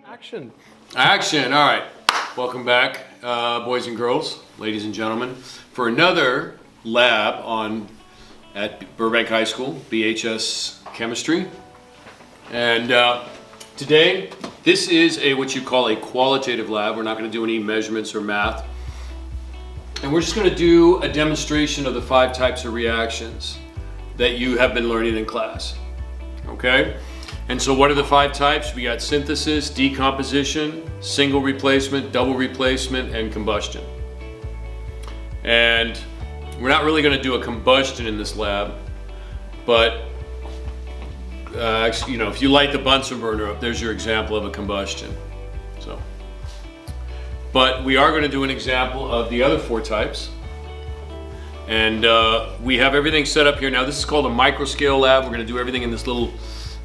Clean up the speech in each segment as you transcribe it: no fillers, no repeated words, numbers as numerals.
Action. Action. All right. Welcome back, boys and girls, ladies and gentlemen, for another lab at Burbank High School, BHS Chemistry. And today, this is what you call a qualitative lab. We're not going to do any measurements or math. And we're just going to do a demonstration of the 5 types of reactions that you have been learning in class. Okay? And so what are the 5 types? We got synthesis, decomposition, single replacement, double replacement, and combustion. And we're not really going to do a combustion in this lab, but you know, if you light the Bunsen burner up, there's your example of a combustion. So, but we are going to do an example of the other 4 types. And we have everything set up here. Now this is called a microscale lab. We're going to do everything in this little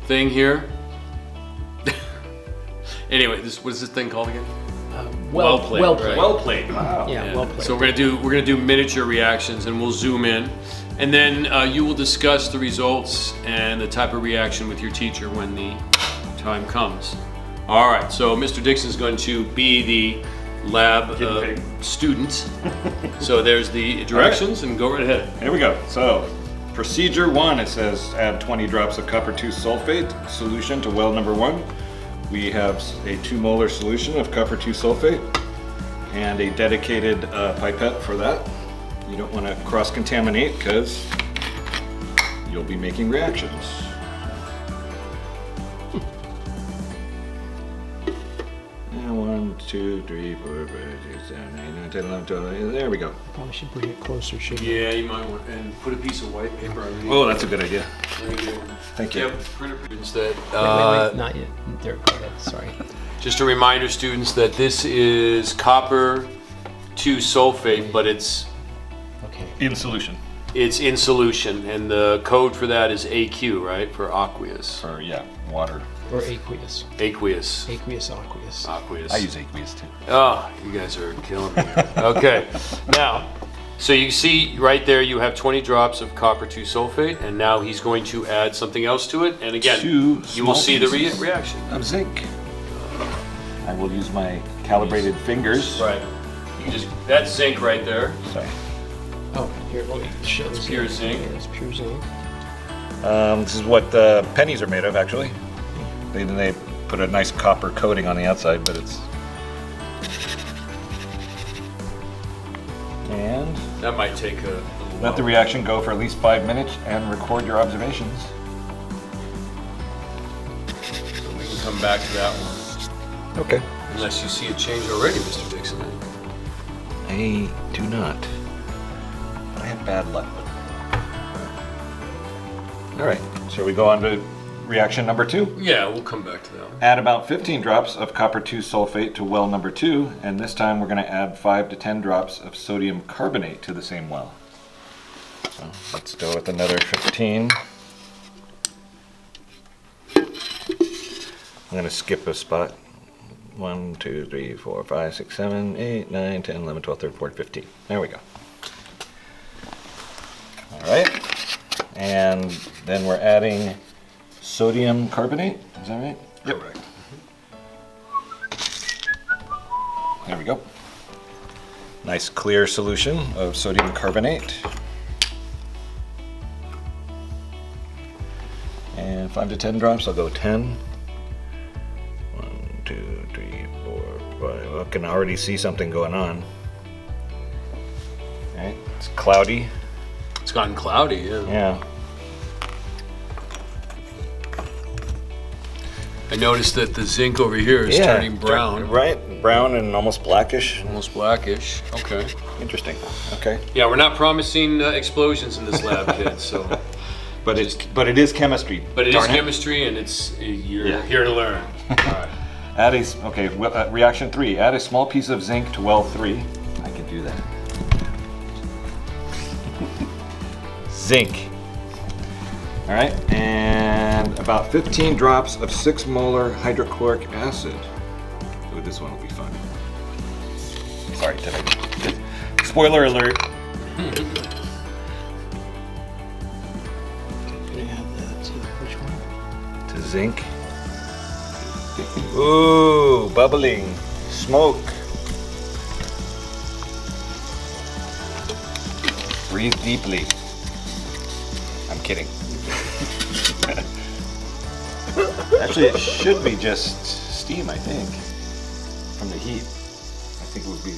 thing here. Anyway, what is this thing called again? Well plate. Right? Well plate. Wow. Yeah, well plate. So we're gonna do miniature reactions, and we'll zoom in, and then you will discuss the results and the type of reaction with your teacher when the time comes. All right. So Mr. Dixon's going to be the lab student. So there's the directions, and go right ahead. Here we go. So procedure 1, it says add 20 drops of copper 2 sulfate solution to well number 1. We have a 2 molar solution of copper 2 sulfate and a dedicated pipette for that. You don't want to cross-contaminate because you'll be making reactions. And 1, 2, 3, 4, 5, 6, 7, 8, 9, 10, 11, 12. There we go. Probably should bring it closer, shouldn't you? Yeah, you might want, and put a piece of white paper underneath. Oh, that's a good idea. Thank you. Yep, printer students that. Wait, not yet. There, go ahead. Sorry. Just a reminder, students, that this is copper 2 sulfate, but it's Okay. In solution. in solution, and the code for that is AQ, right? For aqueous. Or yeah, water. Or aqueous. Aqueous. Aqueous, aqueous. Aqueous. I use aqueous too. Oh, you guys are killing me. Okay. Now, so you see right there you have 20 drops of copper 2 sulfate, and now he's going to add something else to it. And again, 2 you will small see the pieces reaction. of zinc. I will use my calibrated fingers. Right. You just, that's zinc right there. Sorry. Oh, here, let me show this. pure zinc. Yeah, it's pure zinc. This is what the pennies are made of, actually. They put a nice copper coating on the outside, but it's... And That might take a little let the while. reaction go for at least 5 minutes and record your observations. So we can come back to that one. Okay. Unless you see a change already, Mr. Dixon. I do not. I have bad luck with it. All right, shall we go on to reaction number 2? Yeah, we'll come back to that one. Add about 15 drops of copper 2 sulfate to well number 2, and this time we're going to add 5 to 10 drops of sodium carbonate to the same well. So let's go with another 15. I'm going to skip a spot. 1, 2, 3, 4, 5, 6, 7, 8, 9, 10, 11, 12, 13, 14, 15. There we go. All right. And then we're adding sodium carbonate. Is that right? Yep. Correct. There we go. Nice clear solution of sodium carbonate. And 5 to 10 drops. I'll go 10. 1, 2, 3, 4, 5. I can already see something going on. All right. It's cloudy. It's gotten cloudy, yeah. Yeah. I noticed that the zinc over here is turning brown. Right. Brown and almost blackish. Almost blackish. Okay. Interesting. Okay. Yeah, we're not promising explosions in this lab, kids. So, But it is chemistry. but it is Darn chemistry, and you're Yeah. here to learn. All right. Add reaction 3. Add a small piece of zinc to well 3. I can do that. Zinc. All right, and about 15 drops of 6 molar hydrochloric acid. Ooh, this one will be fun. Sorry, did I? Spoiler alert. Can I have that to which one? To zinc. Ooh, bubbling smoke. Breathe deeply. I'm kidding. Actually, it should be just steam, I think, from the heat. I think it would be.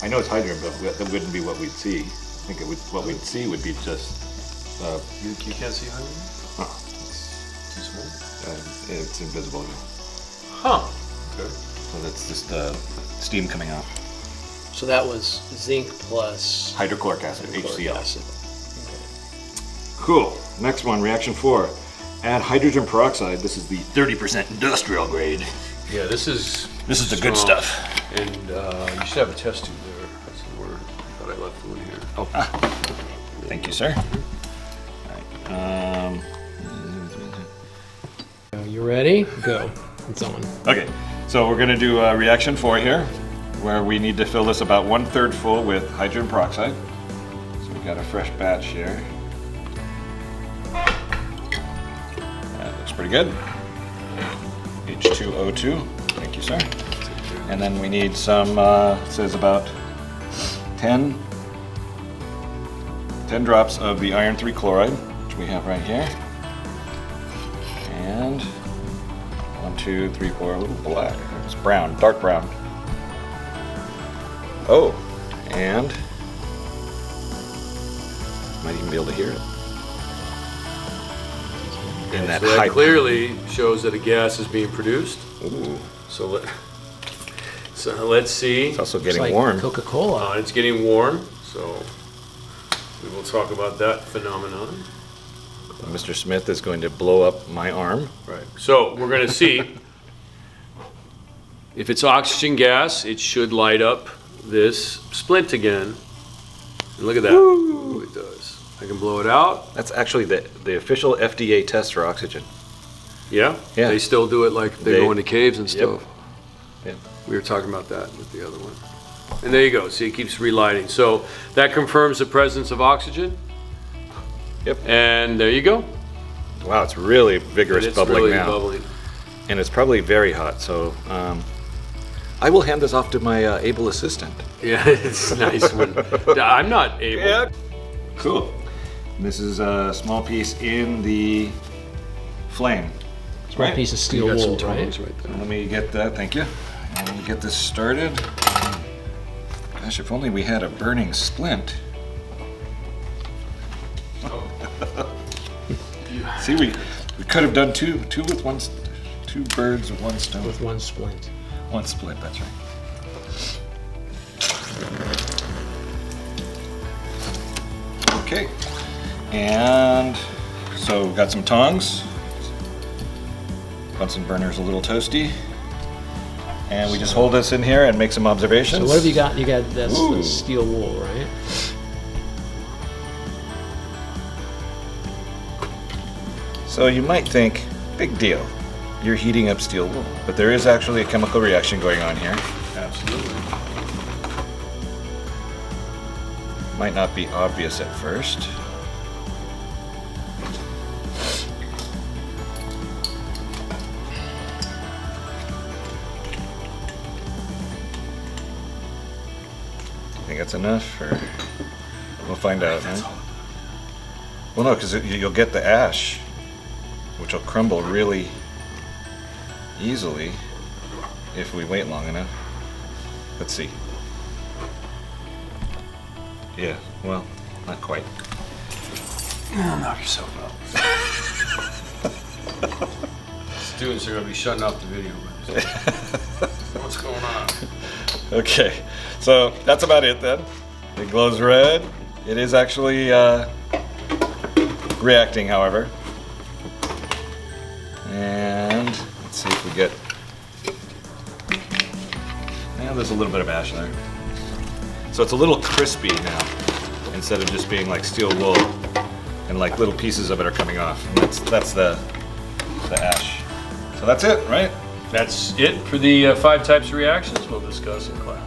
I know it's hydrogen, but that wouldn't be what we'd see. I think it would. What we'd see would be just. You can't see hydrogen? Oh, Too small? it's invisible. Huh. Okay. So that's just steam coming off. So that was zinc plus Hydrochloric acid, hydrochloric HCl. acid. Cool. Next one, reaction 4. Add hydrogen peroxide. This is the 30% industrial grade. Yeah, this is The good strong. stuff. And you should have a test tube there. That's the word. I thought I left one here. Oh, thank you, sir. All right. You ready? Go. It's on. Okay, so we're gonna do reaction 4 here, where we need to fill this about 1/3 full with hydrogen peroxide. So we got a fresh batch here. That looks pretty good. H2O2, thank you, sir. And then we need some, it says about 10 drops of the iron 3 chloride, which we have right here. And 1, 2, 3, 4, a little black. It's brown, dark brown. Oh, and might even be able to hear it. And that So that high. clearly shows that a gas is being produced. Ooh, So let's see. it's also It's getting like warm. Coca-Cola. It's getting warm, so we will talk about that phenomenon. Mr. Smith is going to blow up my arm. Right. So we're going to see if it's oxygen gas, it should light up this splint again. And look at that. Ooh, it does. I can blow it out. That's actually the official FDA test for oxygen. Yeah? Yeah. They still do it like they go into caves and Yep. stuff. Yep. We were talking about that with the other one. And there you go. See, it keeps relighting. So that confirms the presence of oxygen. Yep. And there you go. Wow, it's really vigorous It's bubbling really now. bubbling. And it's probably very hot, so I will hand this off to my able assistant. Yeah, it's nice when I'm not able. Cool. This is a small piece in the flame. Small Right. piece of steel You got some wool, right? tongs right there. Let me get that, thank you. And let me get this started. Gosh, if only we had a burning splint. See, we could have done two with one, two birds with one stone. With one splint. One split, that's right. Okay, and so we've got some tongs. Bunsen burner's a little toasty. And we just hold this in here and make some observations. So what have you got? You got this Ooh. steel wool, right? So you might think, big deal, you're heating up steel wool. But there is actually a chemical reaction going on here. Absolutely. Might not be obvious at first. I think that's enough, or we'll find out, huh? Well, no, because you'll get the ash, which will crumble really easily if we wait long enough. Let's see. Yeah, well, not quite. Knock yourself out. Students are going to be shutting off the video. What's going on? Okay, so that's about it then. It glows red. It is actually reacting, however. And let's see if we get. Yeah, there's a little bit of ash there. So it's a little crispy now, instead of just being like steel wool, and like little pieces of it are coming off. And that's the ash. So that's it, right? That's it for the 5 types of reactions we'll discuss in class.